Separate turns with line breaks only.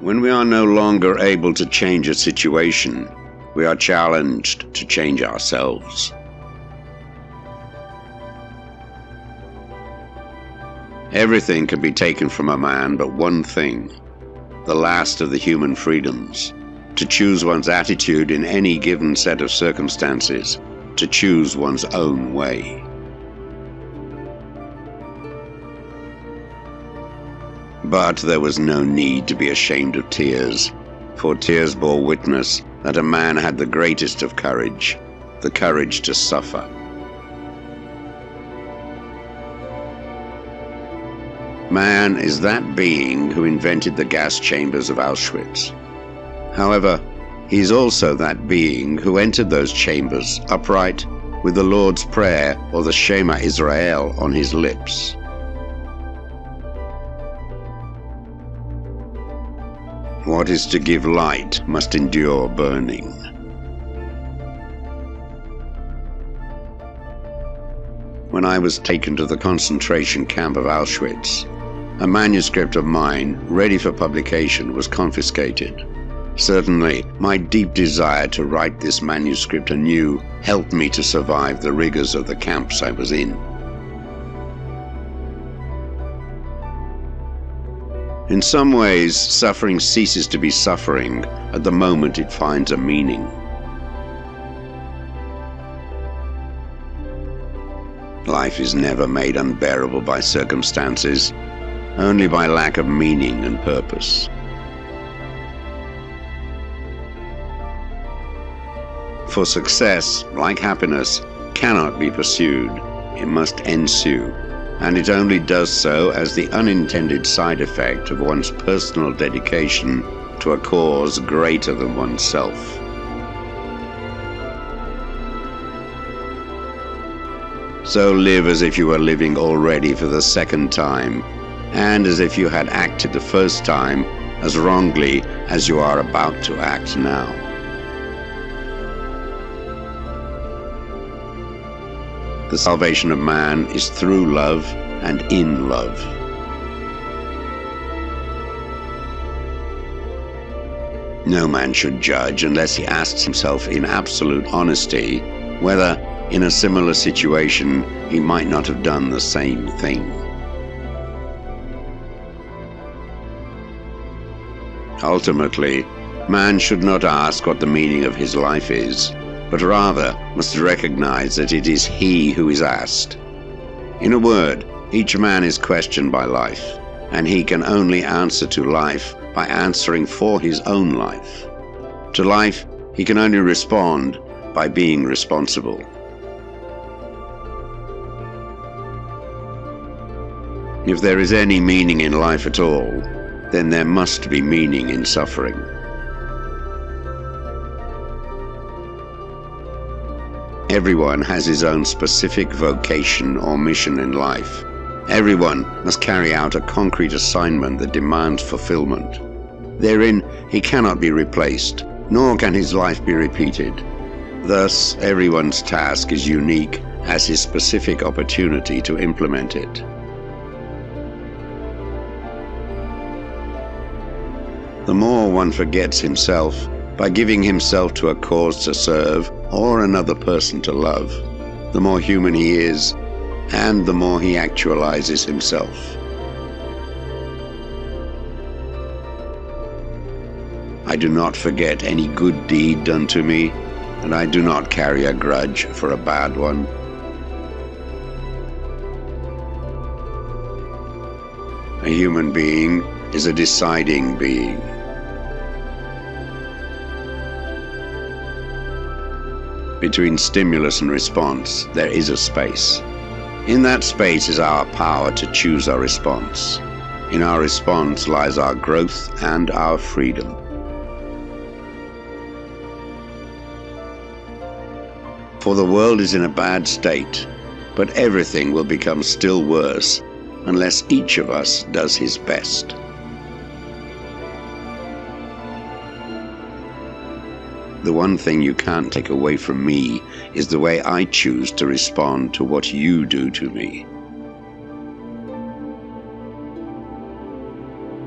When we are no longer able to change a situation, we are challenged to change ourselves. Everything can be taken from a man but one thing, the last of the human freedoms, to choose one's attitude in any given set of circumstances, to choose one's own way. But there was no need to be ashamed of tears, for tears bore witness that a man had the greatest of courage, the courage to suffer. Man is that being who invented the gas chambers of Auschwitz. However, he is also that being who entered those chambers upright with the Lord's Prayer or the Shema Israel on his lips. What is to give light must endure burning. When I was taken to the concentration camp of Auschwitz, a manuscript of mine, ready for publication, was confiscated. Certainly, my deep desire to write this manuscript anew helped me to survive the rigors of the camps I was in. In some ways, suffering ceases to be suffering at the moment it finds a meaning. Life is never made unbearable by circumstances, only by lack of meaning and purpose. For success, like happiness, cannot be pursued, it must ensue, and it only does so as the unintended side effect of one's personal dedication to a cause greater than oneself. So live as if you were living already for the second time, and as if you had acted the first time as wrongly as you are about to act now. The salvation of man is through love and in love. No man should judge unless he asks himself in absolute honesty whether, in a similar situation, he might not have done the same thing. Ultimately, man should not ask what the meaning of his life is, but rather must recognize that it is he who is asked. In a word, each man is questioned by life, and he can only answer to life by answering for his own life. To life, he can only respond by being responsible. If there is any meaning in life at all, then there must be meaning in suffering. Everyone has his own specific vocation or mission in life. Everyone must carry out a concrete assignment that demands fulfillment. Therein he cannot be replaced, nor can his life be repeated. Thus, everyone's task is unique as his specific opportunity to implement it. The more one forgets himself by giving himself to a cause to serve or another person to love, the more human he is, and the more he actualizes himself. I do not forget any good deed done to me, and I do not carry a grudge for a bad one. A human being is a deciding being. Between stimulus and response, there is a space. In that space is our power to choose our response. In our response lies our growth and our freedom. For the world is in a bad state, but everything will become still worse unless each of us does his best. The one thing you can't take away from me is the way I choose to respond to what you do to me.